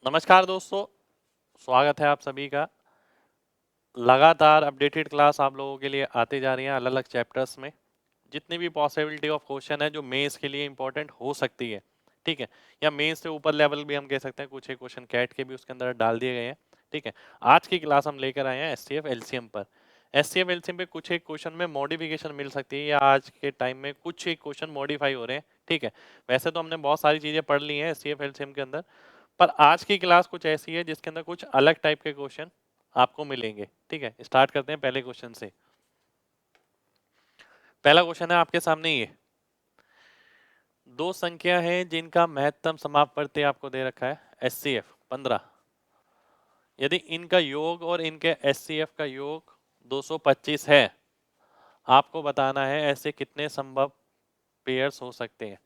नमस्कार दोस्तों, स्वागत है आप सभी का। लगातार अपडेटेड क्लास आप लोगों के लिए आती जा रही हैं अलग अलग चैप्टर्स में। जितनी भी पॉसिबिलिटी ऑफ क्वेश्चन है जो मेंस के लिए इंपॉर्टेंट हो सकती है, ठीक है, या मेंस से ऊपर लेवल भी हम कह सकते हैं, कुछ एक क्वेश्चन कैट के भी उसके अंदर डाल दिए गए हैं। ठीक है, आज की क्लास हम लेकर आए हैं एचसीएफ एलसीएम पर। एचसीएफ एलसीएम पे कुछ एक क्वेश्चन में मॉडिफिकेशन मिल सकती है, या आज के टाइम में कुछ एक क्वेश्चन मॉडिफाई हो रहे हैं। ठीक है, वैसे तो हमने बहुत सारी चीजें पढ़ ली हैं एचसीएफ एलसीएम के अंदर, पर आज की क्लास कुछ ऐसी है जिसके अंदर कुछ अलग टाइप के क्वेश्चन आपको मिलेंगे। ठीक है, स्टार्ट करते हैं पहले क्वेश्चन से। पहला क्वेश्चन है आपके सामने ये, दो संख्या है जिनका महत्तम समापवर्ती आपको दे रखा है एचसीएफ 15। यदि इनका योग और इनके एचसीएफ का योग 225 है, आपको बताना है ऐसे कितने संभव पेयर्स हो सकते हैं।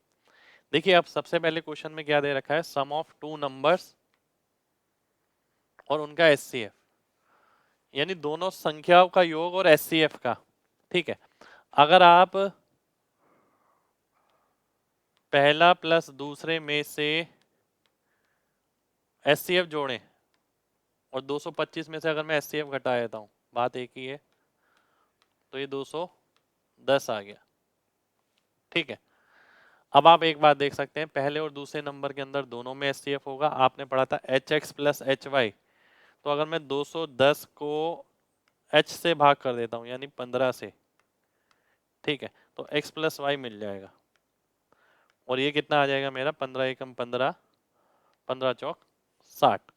देखिए, अब सबसे पहले क्वेश्चन में क्या दे रखा है, सम ऑफ टू नंबर्स और उनका एचसीएफ, यानी दोनों संख्याओं का योग और एचसीएफ का। ठीक है, अगर आप पहला प्लस दूसरे में से एचसीएफ जोड़ें और 225 में से अगर मैं एचसीएफ घटा देता हूं, बात एक ही है, तो ये 210 आ गया। ठीक है, अब आप एक बात देख सकते हैं, पहले और दूसरे नंबर के अंदर दोनों में एचसीएफ होगा। आपने पढ़ा था H X plus H Y, तो अगर मैं 210 को एच से भाग कर देता हूं यानी 15 से, ठीक है, तो एक्स प्लस वाई मिल जाएगा। और ये कितना आ जाएगा मेरा, 15 एकम 15, 15 चौक 60।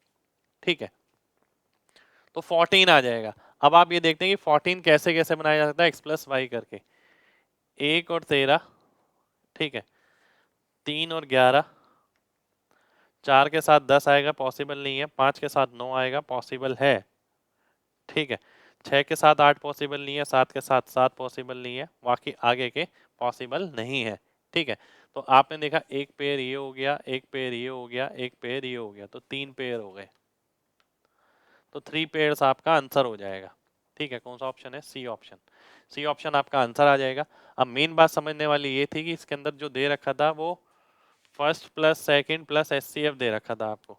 ठीक है, तो 14 आ जाएगा। अब आप ये देखते हैं कि 14 कैसे कैसे बनाया जा सकता है, एक्स प्लस वाई करके। 1 और 13, ठीक है, 3 और 11, 4 के साथ 10 आएगा, पॉसिबल नहीं है। 5 के साथ 9 आएगा, पॉसिबल है। ठीक है, 6 के साथ 8 पॉसिबल नहीं है, 7 के साथ 7 पॉसिबल नहीं है, बाकी आगे के पॉसिबल नहीं है। ठीक है, तो आपने देखा एक पेयर ये हो गया, एक पेयर ये हो गया, एक पेयर ये हो गया, तो 3 पेयर हो गए। तो 3 पेयर्स आपका आंसर हो जाएगा। ठीक है, कौन सा ऑप्शन है, सी ऑप्शन। सी ऑप्शन आपका आंसर आ जाएगा। अब मेन बात समझने वाली ये थी कि इसके अंदर जो दे रखा था वो first plus second plus HCF दे रखा था आपको।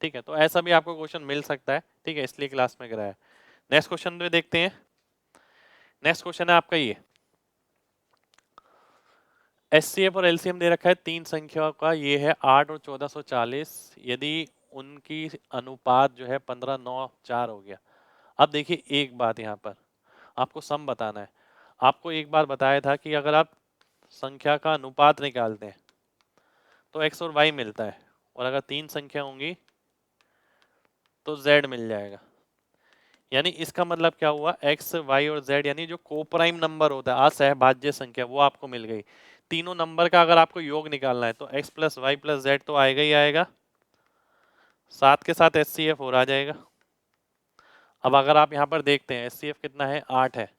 ठीक है, तो ऐसा भी आपको क्वेश्चन मिल सकता है। ठीक है, इसलिए क्लास में कराया। नेक्स्ट क्वेश्चन में देखते हैं। नेक्स्ट क्वेश्चन है आपका ये, एचसीएफ और एलसीएम दे रखा है तीन संख्याओं का, ये है 8 और 1440। यदि उनकी अनुपात जो है 15 9 4 हो गया। अब देखिए एक बात, यहाँ पर आपको सम बताना है। आपको एक बार बताया था कि अगर आप संख्या का अनुपात निकालते हैं तो एक्स और वाई मिलता है, और अगर तीन संख्या होंगी तो जेड मिल जाएगा। यानी इसका मतलब क्या हुआ, एक्स वाई और जेड यानी जो कोप्राइम नंबर होता है, असहभाज्य संख्या, वो आपको मिल गई। तीनों नंबर का अगर आपको योग निकालना है तो X plus Y plus Z तो आएगा ही आएगा, साथ के साथ एचसीएफ और आ जाएगा। अब अगर आप यहाँ पर देखते हैं एचसीएफ कितना है, 8 है,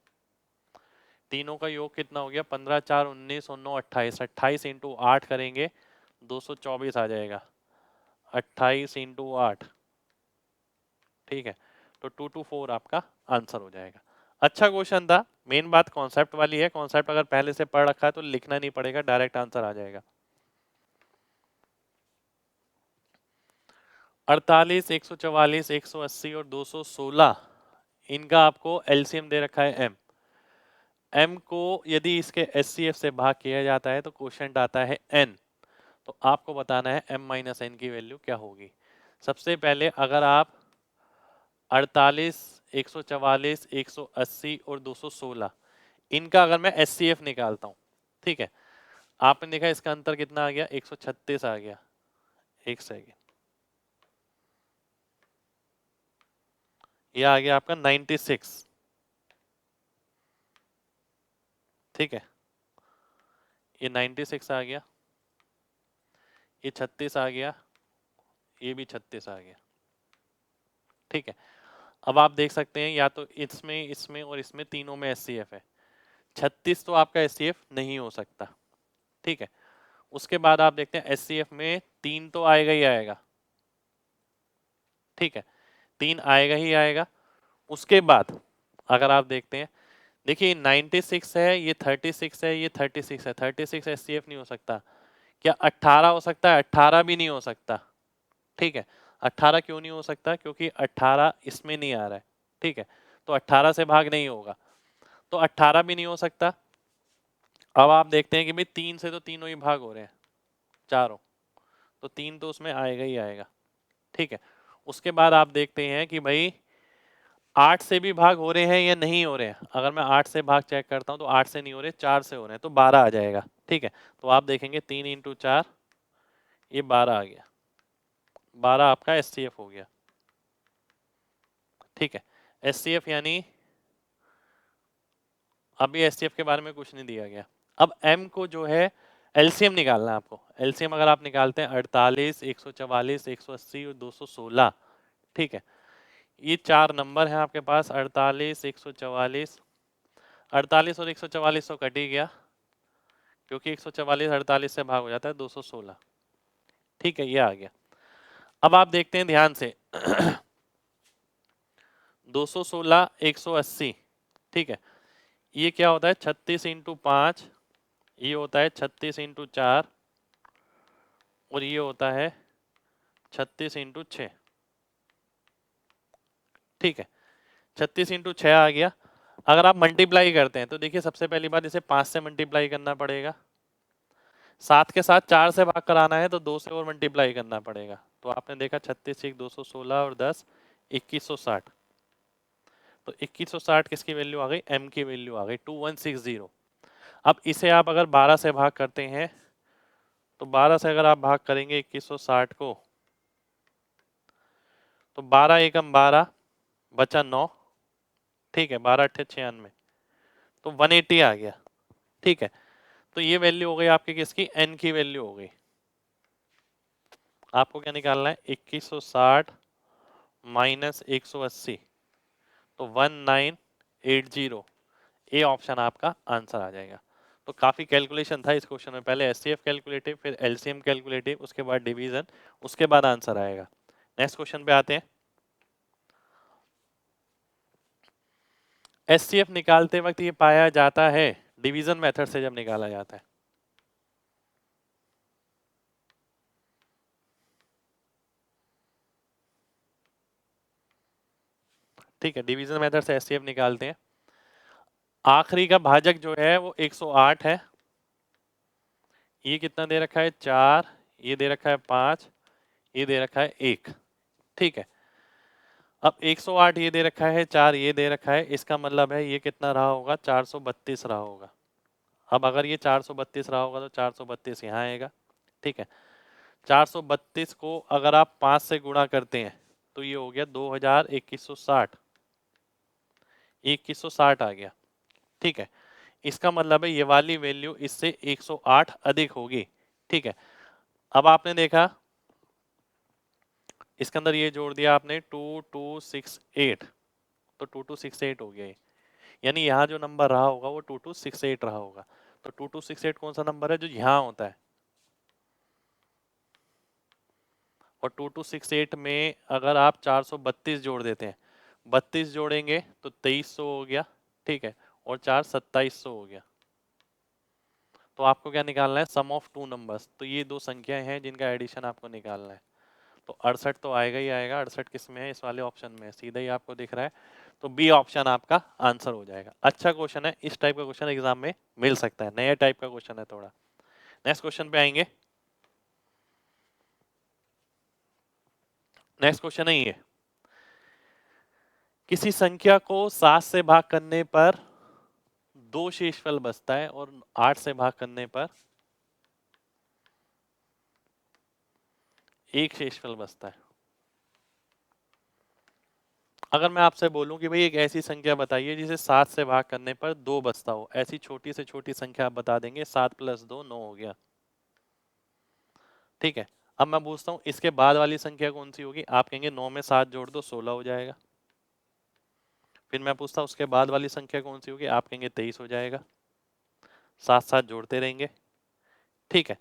तीनों का योग कितना हो गया, 15 4 19 और 9 28, 28 इंटू 8 करेंगे 224 आ जाएगा, 28 इंटू 8। ठीक है, तो 224 आपका आंसर हो जाएगा। अच्छा क्वेश्चन था, मेन बात कॉन्सेप्ट वाली है। कॉन्सेप्ट अगर पहले से पढ़ रखा है तो लिखना नहीं पड़ेगा, डायरेक्ट आंसर आ जाएगा। 48 144 180 और 216, इनका आपको एलसीएम दे रखा है एम। एम को यदि इसके एचसीएफ से भाग किया जाता है तो क्वोशिएंट आता है एन। तो आपको बताना है एम माइनस एन की वैल्यू क्या होगी। सबसे पहले अगर आप 48 144 180 और 216, इनका अगर मैं एचसीएफ निकालता हूं, ठीक है, आपने देखा इसका अंतर कितना आ गया, 136 आ गया। एक सेकेंड, ये आ गया आपका 96। ठीक है, ये 96 आ गया, ये 36 आ गया, ये भी 36 आ गया। ठीक है, अब आप देख सकते हैं या तो इसमें इसमें और इसमें तीनों में एचसीएफ है। 36 तो आपका एचसीएफ नहीं हो सकता। ठीक है, उसके बाद आप देखते हैं एचसीएफ में तीन तो आएगा ही आएगा। ठीक है, तीन आएगा ही आएगा। उसके बाद अगर आप देखते हैं, देखिए 96 है, ये 36 है, ये 36 है, 36 एचसीएफ नहीं हो सकता। क्या 18 हो सकता है, 18 भी नहीं हो सकता। ठीक है। 18 क्यों नहीं हो सकता? क्योंकि 18 इसमें नहीं आ रहा है। ठीक है, तो 18 से भाग नहीं होगा, तो 18 भी नहीं हो सकता। अब आप देखते हैं कि भाई 3 से तो तीनों ही भाग हो रहे हैं, चारों, तो 3 तो उसमें आएगा ही आएगा। ठीक है, उसके बाद आप देखते हैं कि भाई 8 से भी भाग हो रहे हैं या नहीं हो रहे हैं। अगर मैं 8 से भाग चेक करता हूं तो 8 से नहीं हो रहे, 4 से हो रहे हैं, तो 12 आ जाएगा। ठीक है, तो आप देखेंगे 3 इंटू 4, ये 12 आ गया। 12 आपका एससीएफ हो गया। ठीक है, एससीएफ यानी अभी एससीएफ के बारे में कुछ नहीं दिया गया। अब एम को जो है एलसीएम निकालना है आपको। एलसीएम अगर आप निकालते हैं 48, 144, 180 और 216। ठीक है, ये 4 नंबर हैं आपके पास, 48, 144, 48 और 144 तो कट ही गया, क्योंकि 144 48 से भाग हो जाता है 216। ठीक है, ये आ गया। अब आप देखते हैं ध्यान से 216, 180। ठीक है, ये क्या होता है? 36 इंटू 5, ये होता है 36 इंटू 4, और ये होता है 36 इंटू 6। ठीक है, 36 इंटू 6 आ गया। अगर आप मल्टीप्लाई करते हैं तो देखिए सबसे पहली बात इसे 5 से मल्टीप्लाई करना पड़ेगा, 7 के साथ 4 से भाग कराना है तो 2 से और मल्टीप्लाई करना पड़ेगा। तो आपने देखा 36, 216 और 10, 2160। तो 2160 किसकी वैल्यू आ गई? एम की वैल्यू आ गई, 2160। अब इसे आप अगर 12 से भाग करते हैं तो 12 से अगर आप भाग करेंगे 2160 को, तो 12 एकम 12, बचा 9। ठीक है, 12 अट्ठे 96, तो 180 आ गया। ठीक है, तो ये वैल्यू हो गई आपकी किसकी? एन की वैल्यू हो गई। आपको क्या निकालना है? 2160 माइनस 180, तो 1980। ए ऑप्शन आपका आंसर आ जाएगा। तो काफी कैलकुलेशन था इस क्वेश्चन में, पहले एचसीएफ कैलकुलेटिव, फिर एलसीएम कैलकुलेटिव, उसके बाद डिवीजन, उसके बाद आंसर आएगा। नेक्स्ट क्वेश्चन पे आते हैं। एचसीएफ निकालते वक्त ये पाया जाता है डिवीजन मेथड से जब निकाला जाता है। ठीक है, डिवीजन मेथड से एचसीएफ निकालते हैं। आखिरी का भाजक जो है वो 108 है। ये कितना दे रखा है? 4, ये दे रखा है 5, ये दे रखा है 1। ठीक है, अब 108 ये दे रखा है, 4 ये दे रखा है, इसका मतलब है ये कितना रहा होगा? 432 रहा होगा। अब अगर ये 432 रहा होगा तो 432 यहाँ आएगा। ठीक है, 432 को अगर आप 5 से गुणा करते हैं तो ये हो गया 2160, 2160 आ गया। ठीक है, इसका मतलब है ये वाली वैल्यू इससे 108 अधिक होगी। ठीक है, अब आपने देखा इसके अंदर ये जोड़ दिया आपने 2268, तो 2268 हो गया ये। यानी यहाँ जो नंबर रहा होगा वो 2268 रहा होगा। तो 2268 कौन सा नंबर है? जो यहाँ होता है। और 2268 में अगर आप 432 जोड़ देते हैं, 32 जोड़ेंगे तो 2300 हो गया। ठीक है, और 4 2700 हो गया। तो आपको क्या निकालना है? सम ऑफ टू नंबर्स। तो ये दो संख्याएं हैं जिनका एडिशन आपको निकालना है। तो 68 तो आएगा ही आएगा। 68 किस में है? इस वाले ऑप्शन में, सीधा ही आपको दिख रहा है। तो बी ऑप्शन आपका आंसर हो जाएगा। अच्छा क्वेश्चन है, इस टाइप का क्वेश्चन एग्जाम में मिल सकता है, नया टाइप का क्वेश्चन है थोड़ा। नेक्स्ट क्वेश्चन पे आएंगे। नेक्स्ट क्वेश्चन है ये, किसी संख्या को 7 से भाग करने पर 2 शेषफल बचता है और 8 से भाग करने पर 1 शेषफल बचता है। अगर मैं आपसे बोलूं कि भाई एक ऐसी संख्या बताइए जिसे 7 से भाग करने पर 2 बचता हो, ऐसी छोटी से छोटी संख्या आप बता देंगे। 7 + 2 9 हो गया। ठीक है, अब मैं पूछता हूँ इसके बाद वाली संख्या कौन सी होगी? आप कहेंगे 9 में 7 जोड़ दो 16 हो जाएगा। फिर मैं पूछता हूँ उसके बाद वाली संख्या कौन सी होगी? आप कहेंगे 23 हो जाएगा। साथ साथ जोड़ते रहेंगे। ठीक है,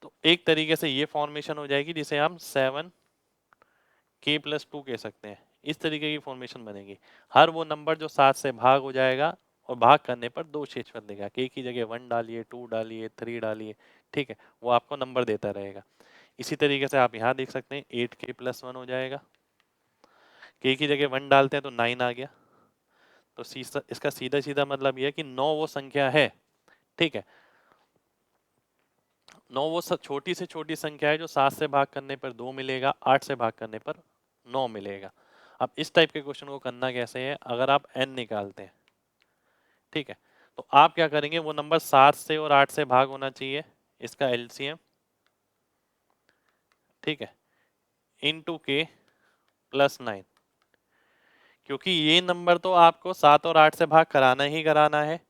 तो एक तरीके से ये फॉर्मेशन हो जाएगी जिसे हम 7k+2 कह सकते हैं। इस तरीके की फॉर्मेशन बनेगी। हर वो नंबर जो 7 से भाग हो जाएगा और भाग करने पर 2 शेषफल देगा। k की जगह 1 डालिए, 2 डालिए, 3 डालिए। ठीक है, वो आपको नंबर देता रहेगा। इसी तरीके से आप यहाँ देख सकते हैं 8k+1 हो जाएगा, k की जगह 1 डालते हैं तो 9 आ गया। तो इसका सीधा सीधा मतलब यह है कि 9 वो संख्या है, ठीक है, 9 वो छोटी से छोटी संख्या है जो 7 से भाग करने पर 2 मिलेगा, 8 से भाग करने पर 9 मिलेगा। अब इस टाइप के क्वेश्चन को करना कैसे है, अगर आप n निकालते हैं, ठीक है, तो आप क्या करेंगे, वो नंबर 7 से और 8 से भाग होना चाहिए, इसका एलसीएम, ठीक है, इनटू k+9, क्योंकि ये नंबर तो आपको 7 और 8 से भाग कराना ही कराना है।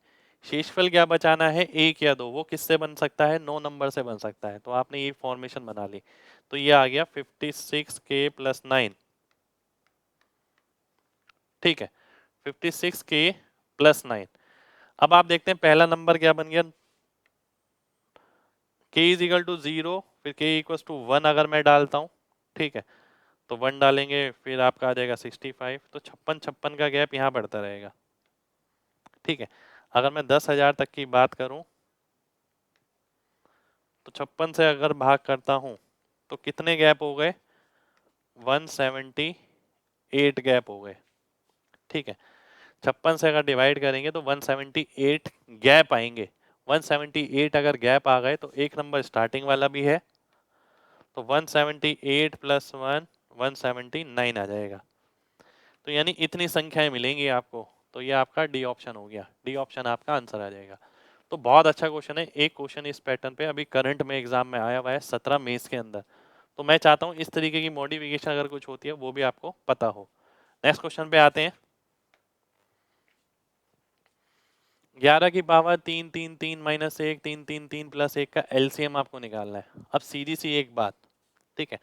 शेषफल क्या बचाना है, 1 या 2, वो किससे बन सकता है, 9 नंबर से बन सकता है। तो आपने ये फॉर्मेशन बना ली, तो ये आ गया 56k+9, ठीक है, 56k+9। अब आप देखते हैं पहला नंबर क्या बन गया, k इज इक्वल टू 0, फिर k इक्वल टू 1 अगर मैं डालता हूँ, ठीक है, तो 1 डालेंगे, फिर आपका आ जाएगा 65, तो 56 का गैप यहाँ बढ़ता रहेगा, ठीक है। अगर मैं 10,000 तक की बात करूं तो 56 से अगर भाग करता हूं तो कितने गैप हो गए, 178 गैप हो गए, ठीक है। 56 से अगर डिवाइड करेंगे तो 178 गैप आएंगे। 178 अगर गैप आ गए तो एक नंबर स्टार्टिंग वाला भी है, तो 178 + 1 179 आ जाएगा। तो यानी इतनी संख्याएं मिलेंगी आपको, तो ये आपका डी ऑप्शन हो गया, डी ऑप्शन आपका आंसर आ जाएगा। तो बहुत अच्छा क्वेश्चन है, एक क्वेश्चन इस पैटर्न पे अभी करंट में एग्जाम में आया हुआ है 17 मेंस के अंदर। तो मैं चाहता हूं इस तरीके की मॉडिफिकेशन अगर कुछ होती है वो भी आपको पता हो। नेक्स्ट क्वेश्चन पे आते हैं। 11 की पावर 3 3 3 माइनस 1 3 3 3 प्लस 1 का एलसीएम आपको निकालना है। अब सीधी सी एक बात, ठीक है,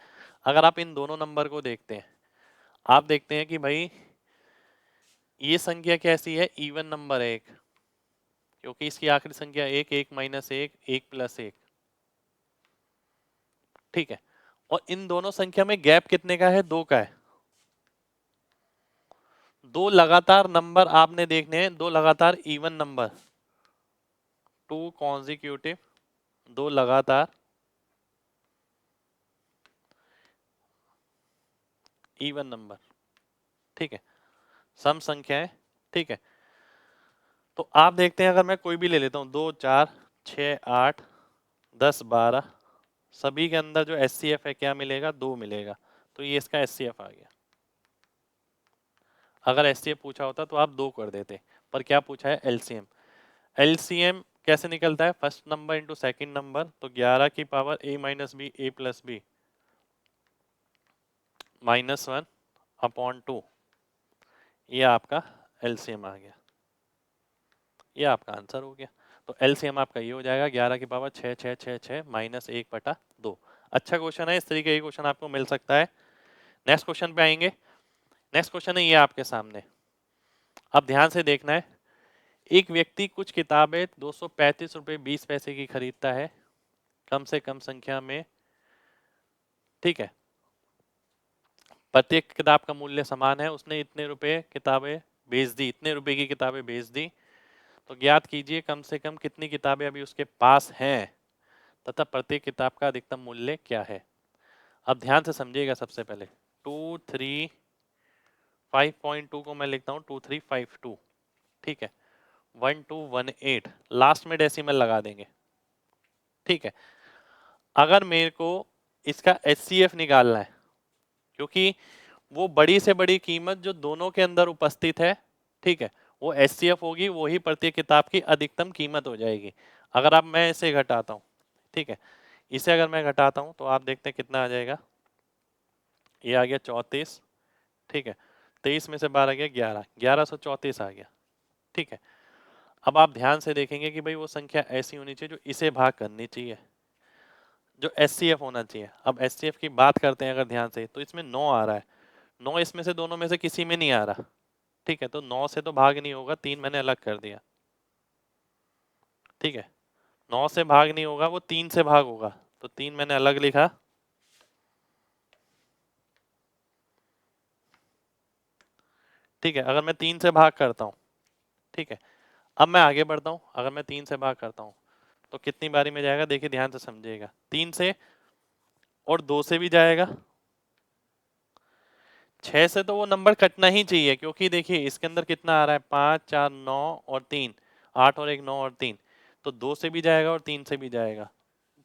अगर आप इन दोनों नंबर को देखते हैं, आप देखते हैं कि भाई ये संख्या कैसी है, इवन नंबर है एक, क्योंकि इसकी आखिरी संख्या 1 1 माइनस 1 1 प्लस 1, ठीक है, और इन दोनों संख्या में गैप कितने का है, 2 का है। दो लगातार नंबर आपने देखने हैं, दो लगातार इवन नंबर, 2 कॉन्जिक्यूटिव, दो लगातार इवन नंबर, ठीक है, सम संख्या है, ठीक है। तो आप देखते हैं अगर मैं कोई भी ले लेता हूं, 2 4 6 8 10 12, सभी के अंदर जो एचसीएफ है क्या मिलेगा, 2 मिलेगा। तो ये इसका एचसीएफ आ गया। अगर एचसीएफ पूछा होता तो आप 2 कर देते, पर क्या पूछा है, एलसीएम। एलसीएम कैसे निकलता है, first number into second number, तो 11 की power a minus B a plus B -1 upon 2, ये आपका एलसीएम आ गया, ये आपका आंसर हो गया। तो एलसीएम आपका ये हो जाएगा 11 की पावर 6 6 6 6 -1/2। अच्छा क्वेश्चन है, इस तरीके का क्वेश्चन आपको मिल सकता है। नेक्स्ट क्वेश्चन पे आएंगे। नेक्स्ट क्वेश्चन है ये आपके सामने, अब ध्यान से देखना है। एक व्यक्ति कुछ किताबें 235 रुपये 20 पैसे की खरीदता है, कम से कम संख्या में, ठीक है, प्रत्येक किताब का मूल्य समान है, उसने इतने रुपए किताबें बेच दी, इतने रुपए की किताबें बेच दी, तो ज्ञात कीजिए कम से कम कितनी किताबें अभी उसके पास हैं तथा प्रत्येक किताब का अधिकतम मूल्य क्या है। अब ध्यान से समझिएगा, सबसे पहले 235.2 को मैं लिखता हूँ 2352, ठीक है, 1218, लास्ट में डेसिमल लगा देंगे, ठीक है। अगर मेरे को इसका एचसीएफ निकालना है, क्योंकि वो बड़ी से बड़ी कीमत जो दोनों के अंदर उपस्थित है, ठीक है, वो एचसीएफ होगी, वही प्रत्येक किताब की अधिकतम कीमत हो जाएगी। अगर अब मैं इसे घटाता हूँ, ठीक है, इसे अगर मैं घटाता हूँ तो आप देखते हैं कितना आ जाएगा, ये आ गया 34, ठीक है, 23 में से 12 गया 11, 1134 आ गया, ठीक है। अब आप ध्यान से देखेंगे कि भाई वो संख्या ऐसी होनी चाहिए जो इसे भाग करनी चाहिए, जो एचसीएफ होना चाहिए। अब एचसीएफ की बात करते हैं अगर ध्यान से, तो इसमें 9 आ रहा है, 9 इसमें से दोनों में से किसी में नहीं आ रहा, ठीक है, तो 9 से तो भाग नहीं होगा, 3 मैंने अलग कर दिया, ठीक है, 9 से भाग नहीं होगा, वो 3 से भाग होगा, तो 3 मैंने अलग लिखा, ठीक है। अगर मैं 3 से भाग करता हूँ, ठीक है, अब मैं आगे बढ़ता हूँ, अगर मैं 3 से भाग करता हूँ तो कितनी बारी में जाएगा, देखिए ध्यान से समझिएगा, 3 से और 2 से भी जाएगा। 6 से तो वो नंबर कटना ही चाहिए, क्योंकि देखिए इसके अंदर कितना आ रहा है, 5 4 9 और 3, 8 और 1 9 और 3, तो 2 से भी जाएगा और 3 से भी जाएगा।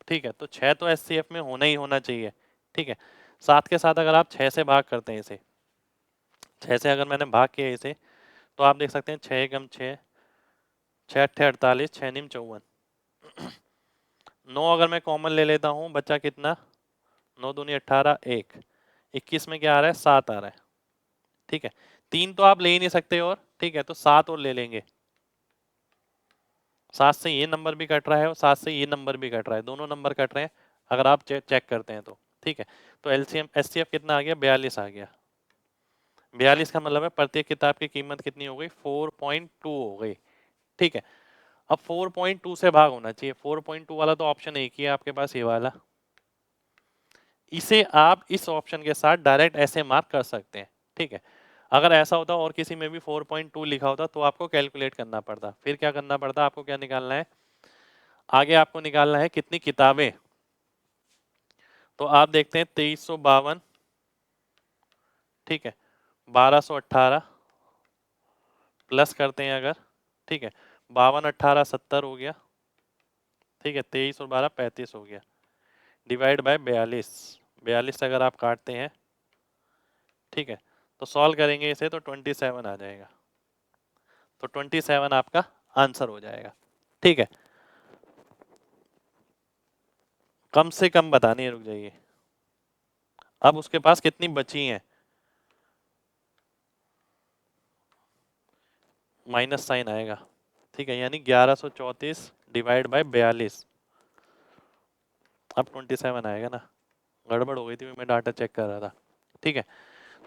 ठीक है, तो 6 तो एचसीएफ में होना ही होना चाहिए। ठीक है, साथ के साथ अगर आप 6 से भाग करते हैं इसे, 6 से अगर मैंने भाग किया इसे, तो आप देख सकते हैं 6 एकम 6, 6 अट्ठे 48, 6 निम 54। 9 अगर मैं कॉमन ले लेता हूँ, बच्चा कितना, 9 दूनी 18, 1, 21 में क्या आ रहा है, 7 आ रहा है। ठीक है, 3 तो आप ले ही नहीं सकते, और ठीक है तो 7 और ले लेंगे। 7 से ये नंबर भी कट रहा है और 7 से ये नंबर भी कट रहा है, दोनों नंबर कट रहे हैं अगर आप चेक करते हैं तो। ठीक है, तो एलसीएम एचसीएफ कितना आ गया, 42 आ गया। 42 का मतलब है प्रत्येक किताब की कीमत कितनी हो गई, 4.2 हो गई। ठीक है, अब 4.2 से भाग होना चाहिए, 4.2 वाला तो ऑप्शन एक ही है आपके पास, ये वाला। इसे आप इस ऑप्शन के साथ डायरेक्ट ऐसे मार्क कर सकते हैं। ठीक है, अगर ऐसा होता और किसी में भी 4.2 लिखा होता तो आपको कैलकुलेट करना पड़ता, फिर क्या करना पड़ता, आपको क्या निकालना है, आगे आपको निकालना है कितनी किताबें। तो आप देखते हैं 2352, ठीक है, 1218 प्लस करते हैं अगर, ठीक है, 52 18 70 हो गया। ठीक है, 23 और 12 35 हो गया, डिवाइड बाय 42, 42 से अगर आप काटते हैं, ठीक है, तो सॉल्व करेंगे इसे तो 27 आ जाएगा। तो 27 आपका आंसर हो जाएगा। ठीक है, कम से कम बतानी है, रुक जाइए, अब उसके पास कितनी बची हैं, माइनस साइन आएगा। ठीक है, यानी 1134 डिवाइड बाय 42, अब 27 आएगा ना, गड़बड़ हो गई थी, मैं डाटा चेक कर रहा था। ठीक है,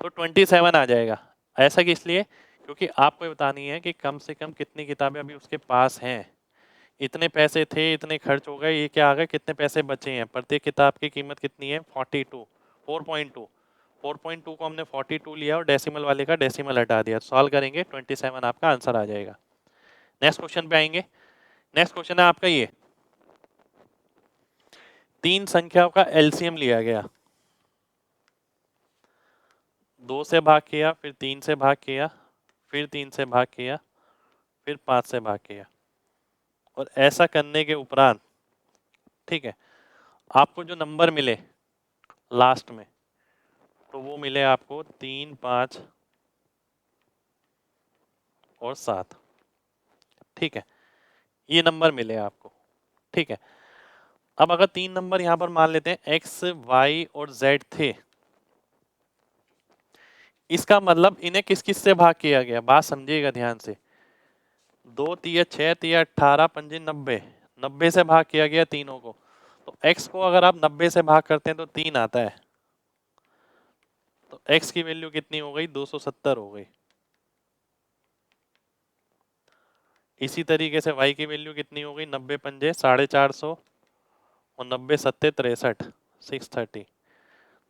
तो 27 आ जाएगा। ऐसा कि इसलिए क्योंकि आपको ये बतानी है कि कम से कम कितनी किताबें अभी उसके पास हैं, इतने पैसे थे, इतने खर्च हो गए, ये क्या आ गए, कितने पैसे बचे हैं, प्रत्येक किताब की कीमत कितनी है, 42, 4.2, 4.2 को हमने 42 लिया और डेसिमल वाले का डेसिमल हटा दिया, सॉल्व करेंगे 27 आपका आंसर आ जाएगा। नेक्स्ट क्वेश्चन पे आएंगे। नेक्स्ट क्वेश्चन है आपका ये, तीन संख्याओं का एलसीएम लिया गया, 2 से भाग किया, फिर 3 से भाग किया, फिर 3 से भाग किया, फिर 5 से भाग किया, और ऐसा करने के उपरांत, ठीक है, आपको जो नंबर मिले लास्ट में, तो वो मिले आपको 3 5 और 7। ठीक है, ये नंबर मिले आपको। ठीक है, अब अगर तीन नंबर यहां पर मान लेते हैं x y और z थे, इसका मतलब इन्हें किस किस से भाग किया गया, बात समझिएगा ध्यान से। 2 तिया 6 तिया 18 पंजे 90, 90 से भाग किया गया तीनों को, तो x को अगर आप 90 से भाग करते हैं तो 3 आता है, तो x की वैल्यू कितनी हो गई, 270 हो गई। इसी तरीके से y की वैल्यू कितनी हो गई, 90 पंजे 450 और 90 सत्ते 63, 630,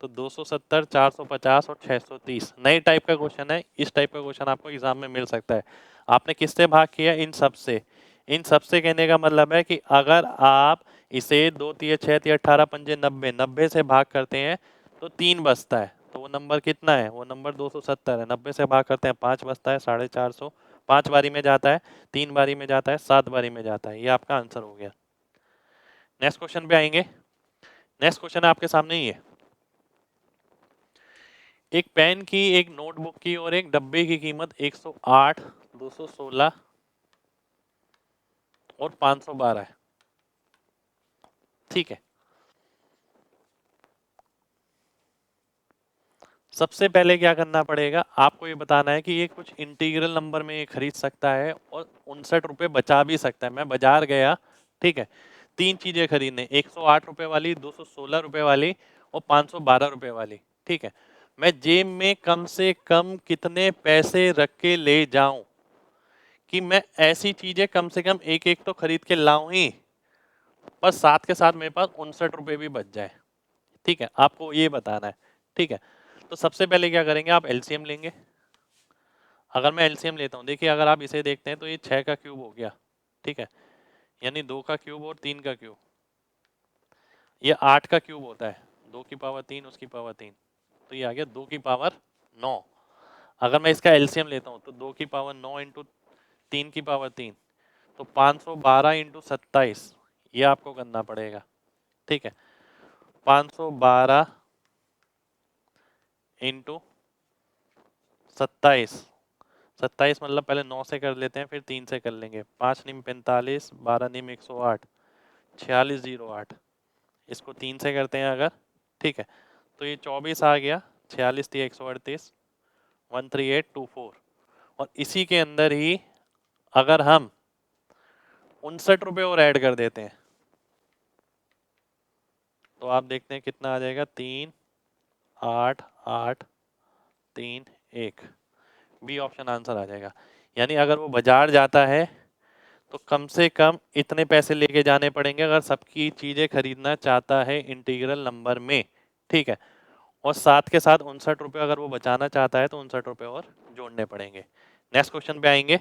तो 270 450 और 630। नए टाइप का क्वेश्चन है, इस टाइप का क्वेश्चन आपको एग्जाम में मिल सकता है। आपने किससे भाग किया, इन सब से। इन सब से कहने का मतलब है कि अगर आप इसे 2 तिया 6 तिया 18 पंजे 90, 90 से भाग करते हैं तो 3 बचता है, तो वो नंबर कितना है, वो नंबर 270 है। 90 से भाग करते हैं 5 बचता है, 450, 5 बारी में जाता है, 3 बारी में जाता है, 7 बारी में जाता है, ये आपका आंसर हो गया। नेक्स्ट क्वेश्चन पे आएंगे। नेक्स्ट क्वेश्चन है आपके सामने ही है, एक पेन की, एक नोटबुक की और एक डब्बे की कीमत 108, 216 और 512 है। ठीक है, सबसे पहले क्या करना पड़ेगा, आपको ये बताना है कि ये कुछ इंटीग्रल नंबर में ये खरीद सकता है और 59 रुपये बचा भी सकता है। मैं बाजार गया, ठीक है, तीन चीजें खरीदने, 108 रुपये वाली, 216 रुपये वाली और 512 रुपये वाली। ठीक है, मैं जेब में कम से कम कितने पैसे रख के ले जाऊं कि मैं ऐसी चीजें कम से कम एक एक तो खरीद के लाऊं ही, बस साथ के साथ मेरे पास 59 रुपये भी बच जाए। ठीक है, आपको ये बताना है। ठीक है, तो सबसे पहले क्या करेंगे, आप एलसीएम लेंगे। अगर मैं एलसीएम लेता हूँ, देखिए अगर आप इसे देखते हैं तो ये 6 का क्यूब हो गया, ठीक है, यानी 2 का क्यूब और 3 का क्यूब, ये 8 का क्यूब होता है। 2 की पावर 3, उसकी पावर 3, तो ये आ गया 2 की पावर 9। अगर मैं इसका एलसीएम लेता हूँ तो 2 की पावर 9 इंटू 3 की पावर 3, तो 512 इंटू 27 ये आपको करना पड़ेगा। ठीक है, 512 इंटू 27, 27 मतलब पहले 9 से कर लेते हैं फिर 3 से कर लेंगे। 5 नीम 45, 12 नीम 108, 4608। इसको 3 से करते हैं अगर, ठीक है, तो ये 24 आ गया, 46 थी 138, 13824। और इसी के अंदर ही अगर हम 59 रुपये और ऐड कर देते हैं तो आप देखते हैं कितना आ जाएगा, 3 8 8 3 1। बी ऑप्शन आंसर आ जाएगा। यानी अगर वो बाजार जाता है तो कम से कम इतने पैसे लेके जाने पड़ेंगे अगर सबकी चीजें खरीदना चाहता है इंटीग्रल नंबर में। ठीक है, और साथ के साथ 59 रुपये अगर वो बचाना चाहता है तो 59 रुपये और जोड़ने पड़ेंगे। नेक्स्ट क्वेश्चन पे आएंगे।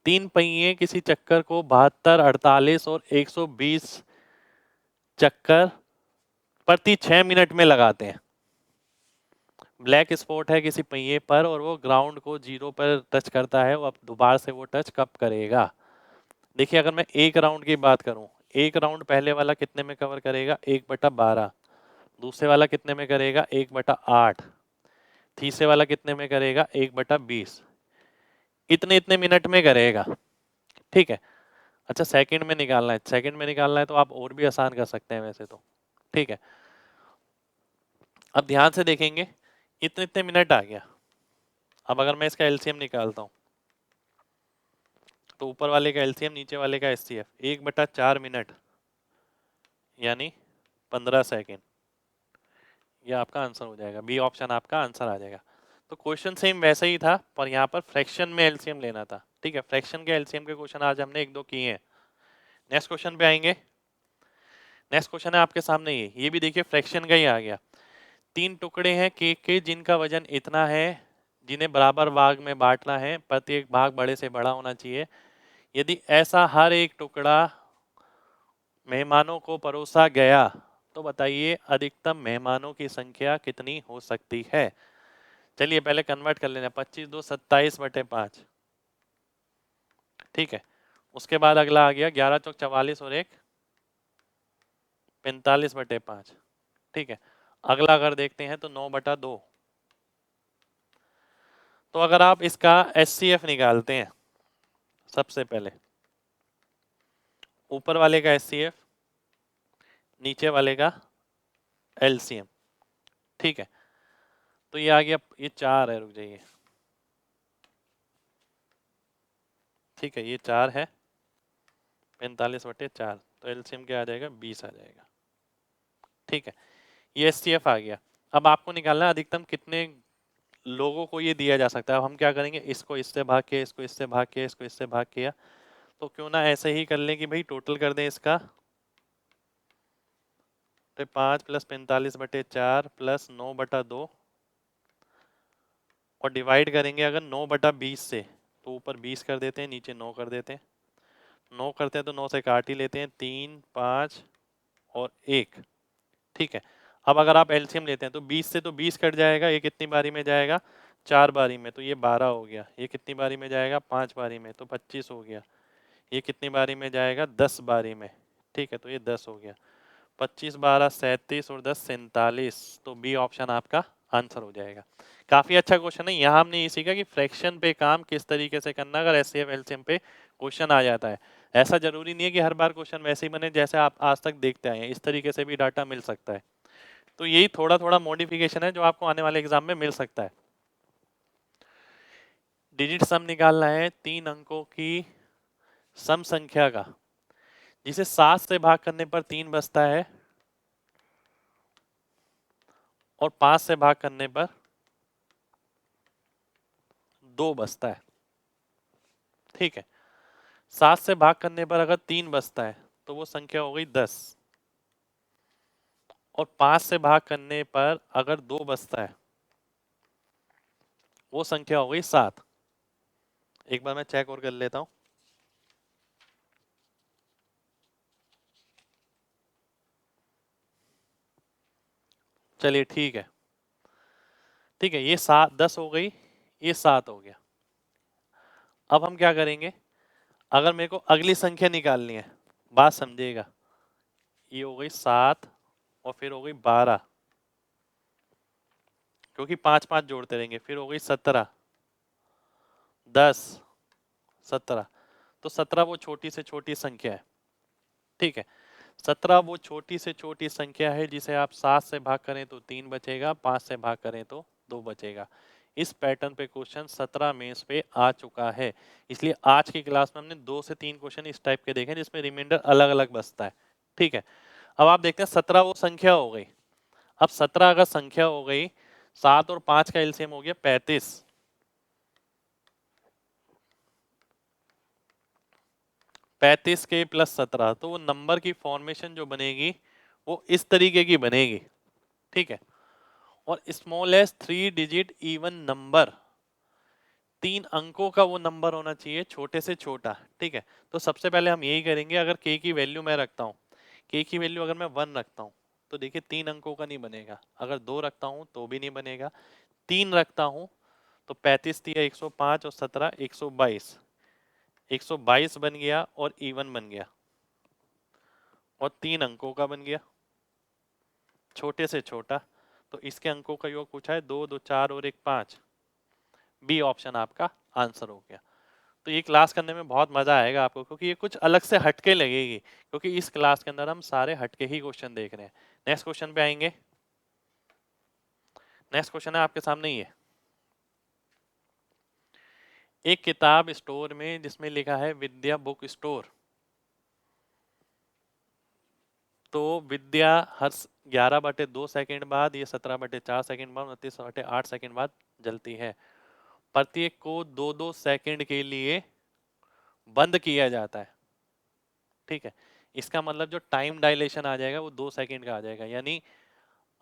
3 पहिए किसी चक्कर को 72, 48 और 120 चक्कर प्रति 6 मिनट में लगाते हैं। ब्लैक स्पॉट है किसी पहिए पर और वो ग्राउंड को 0 पर टच करता है, वो अब दोबारा से वो टच कब करेगा? देखिए अगर मैं एक राउंड की बात करूं, एक राउंड पहले वाला कितने में कवर करेगा, 1/12। दूसरे वाला कितने में करेगा, 1/8। तीसरे वाला कितने में करेगा, 1/20। इतने इतने मिनट में करेगा। ठीक है, अच्छा सेकंड में निकालना है, सेकंड में निकालना है तो आप और भी आसान कर सकते हैं वैसे तो। ठीक है, अब ध्यान से देखेंगे, इतने इतने मिनट आ गया। अब अगर मैं इसका एलसीएम निकालता हूं तो ऊपर वाले का एलसीएम नीचे वाले का एचसीएफ, 1/4 मिनट यानी 15 सेकेंड। ये आपका आंसर हो जाएगा, बी ऑप्शन आपका आंसर आ जाएगा। तो क्वेश्चन सेम वैसे ही था पर यहाँ पर फ्रैक्शन में एलसीएम लेना था। ठीक है, फ्रैक्शन के एलसीएम के क्वेश्चन आज हमने एक दो किए हैं। नेक्स्ट क्वेश्चन पे आएंगे। नेक्स्ट क्वेश्चन है आपके सामने, ये भी देखिए फ्रैक्शन का ही आ गया। 3 टुकड़े हैं केक के जिनका वजन इतना है, जिन्हें बराबर भाग में बांटना है, प्रत्येक भाग बड़े से बड़ा होना चाहिए। यदि ऐसा हर एक टुकड़ा मेहमानों को परोसा गया तो बताइए अधिकतम मेहमानों की संख्या कितनी हो सकती है? चलिए पहले कन्वर्ट कर लेना, 25 2 27/5। ठीक है, उसके बाद अगला आ गया 11 चौक 44 और 1 45/5। ठीक है, अगला अगर देखते हैं तो 9/2। तो अगर आप इसका एचसीएफ निकालते हैं, सबसे पहले ऊपर वाले का एचसीएफ, नीचे वाले का एलसीएम। ठीक है, तो ये आ गया, ये 4 है, रुक जाइए। ठीक है, ये 4 है, 45/4, तो एलसीएम क्या आ जाएगा, 20 आ जाएगा। ठीक है, ये एचसीएफ आ गया। अब आपको निकालना है अधिकतम कितने लोगों को ये दिया जा सकता है। अब हम क्या करेंगे, इसको इससे भाग किया, इसको इससे भाग किया, इसको इससे भाग किया, तो क्यों ना ऐसे ही कर लें कि भाई टोटल कर दें इसका, तो 5 + 45/4 + 9/2 और डिवाइड करेंगे अगर 9/20 से, तो ऊपर 20 कर देते हैं, नीचे 9 कर देते हैं। 9 करते हैं तो 9 से काट ही लेते हैं, 3 5 और 1। ठीक है, अब अगर आप एलसीएम लेते हैं तो 20 से तो 20 कट जाएगा, ये कितनी बारी में जाएगा, 4 बारी में, तो ये 12 हो गया। ये कितनी बारी में जाएगा, 5 बारी में, तो 25 हो गया। ये कितनी बारी में जाएगा, 10 बारी में। ठीक है, तो ये 10 हो गया। 25 12 37 और 10 47, तो बी ऑप्शन आपका आंसर हो जाएगा। काफी अच्छा क्वेश्चन है। यहाँ हमने ये सीखा कि फ्रैक्शन पे काम किस तरीके से करना अगर एचसीएफ एलसीएम पे क्वेश्चन आ जाता है। ऐसा जरूरी नहीं है कि हर बार क्वेश्चन वैसे ही बने जैसे आप आज तक देखते आए हैं, इस तरीके से भी डाटा मिल सकता है। तो यही थोड़ा थोड़ा मॉडिफिकेशन है जो आपको आने वाले एग्जाम में मिल सकता है। डिजिट सम निकालना है 3 अंकों की सम संख्या का, जिसे 7 से भाग करने पर 3 बचता है और 5 से भाग करने पर 2 बचता है। ठीक है, 7 से भाग करने पर अगर 3 बचता है तो वो संख्या हो गई 10, और 5 से भाग करने पर अगर 2 बचता है वो संख्या हो गई 7। एक बार मैं चेक और कर लेता हूं। चलिए ठीक है, ठीक है, ये 7 10 हो गई, ये 7 हो गया। अब हम क्या करेंगे, अगर मेरे को अगली संख्या निकालनी है, बात समझिएगा, ये हो गई 7 और फिर हो गई 12, क्योंकि 5 5 जोड़ते रहेंगे, फिर हो गई 17, 10, 17। तो 17 वो छोटी से छोटी संख्या है, ठीक है। 17 वो छोटी से छोटी संख्या है जिसे आप 7 से भाग करें तो 3 बचेगा, 5 से भाग करें तो 2 बचेगा। इस पैटर्न पे क्वेश्चन 17 मेंस पे आ चुका है, इसलिए आज की क्लास में हमने 2 से 3 क्वेश्चन इस टाइप के देखे जिसमें रिमाइंडर अलग अलग बचता है, ठीक है। अब आप देखते हैं 17 वो संख्या हो गई। अब 17 अगर संख्या हो गई, 7 और 5 का एलसीएम हो गया 35, 35 के प्लस 17, तो वो नंबर की फॉर्मेशन जो बनेगी वो इस तरीके की बनेगी, ठीक है। और स्मॉलेस्ट 3 डिजिट इवन नंबर, 3 अंकों का वो नंबर होना चाहिए छोटे से छोटा, ठीक है। तो सबसे पहले हम यही करेंगे, अगर k की वैल्यू मैं रखता हूँ, k की वैल्यू अगर मैं 1 रखता हूँ तो देखिए 3 अंकों का नहीं बनेगा, अगर 2 रखता हूँ तो भी नहीं बनेगा, 3 रखता हूँ तो 35 दिया 105 और 17 122, 122 बन गया और इवन बन गया और 3 अंकों का बन गया छोटे से छोटा। तो इसके अंकों का योग पूछा है, 2 2 4 और 1 5, बी ऑप्शन आपका आंसर हो गया। तो ये क्लास करने में बहुत मजा आएगा आपको, क्योंकि ये कुछ अलग से हटके लगेगी, क्योंकि इस क्लास के अंदर हम सारे हटके ही क्वेश्चन देख रहे हैं। नेक्स्ट क्वेश्चन पे आएंगे। नेक्स्ट क्वेश्चन है आपके सामने ही है, एक किताब स्टोर में जिसमें लिखा है विद्या बुक स्टोर, तो विद्या हर 11/2 सेकंड बाद, ये 17/4 सेकंड बाद, 29/8 सेकंड बाद जलती है। प्रत्येक को 2-2 सेकंड के लिए बंद किया जाता है, ठीक है। इसका मतलब जो टाइम डायलेशन आ जाएगा वो 2 सेकंड का आ जाएगा, यानी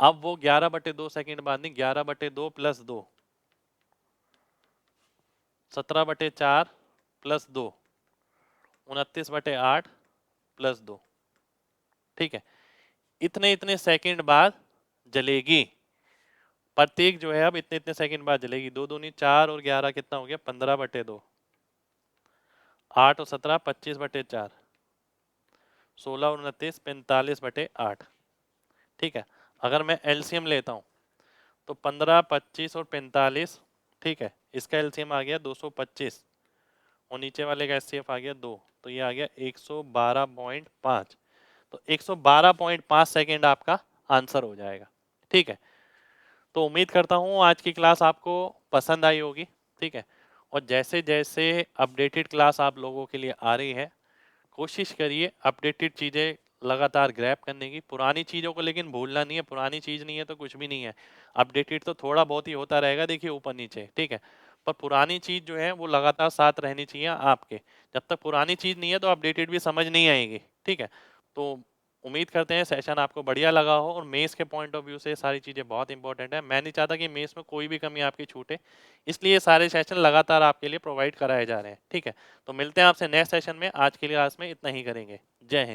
अब वो 11/2 सेकंड बाद नहीं, 11/2 प्लस 2, 17/4 प्लस 2, 29/8 प्लस 2, ठीक है। इतने इतने सेकंड बाद जलेगी, प्रत्येक जो है अब इतने इतने सेकंड बाद जलेगी। 2 दूनी 4 और 11 कितना हो गया, 15/2, 8 और 17 25/4, 16 और 29 45/8, ठीक है। अगर मैं एलसीएम लेता हूँ तो 15 25 और 45, ठीक है, इसका एलसीएम आ गया 225 और नीचे वाले का एचसीएफ आ गया 2, तो ये आ गया 112.5। तो 112.5 सेकेंड आपका आंसर हो जाएगा, ठीक है। तो उम्मीद करता हूँ आज की क्लास आपको पसंद आई होगी, ठीक है। और जैसे जैसे अपडेटेड क्लास आप लोगों के लिए आ रही है, कोशिश करिए अपडेटेड चीज़ें लगातार ग्रैब करने की, पुरानी चीज़ों को लेकिन भूलना नहीं है, पुरानी चीज़ नहीं है तो कुछ भी नहीं है। अपडेटेड तो थोड़ा बहुत ही होता रहेगा, देखिए ऊपर नीचे, ठीक है, पर पुरानी चीज़ जो है वो लगातार साथ रहनी चाहिए आपके। जब तक पुरानी चीज़ नहीं है तो अपडेटेड भी समझ नहीं आएगी, ठीक है। तो उम्मीद करते हैं सेशन आपको बढ़िया लगा हो, और मेंस के पॉइंट ऑफ व्यू से सारी चीज़ें बहुत इंपॉर्टेंट है। मैं नहीं चाहता कि मेंस में कोई भी कमी आपकी छूटे, इसलिए सारे सेशन लगातार आपके लिए प्रोवाइड कराए जा रहे हैं, ठीक है। तो मिलते हैं आपसे नेक्स्ट सेशन में, आज के लिए क्लास में इतना ही करेंगे। जय हिंद।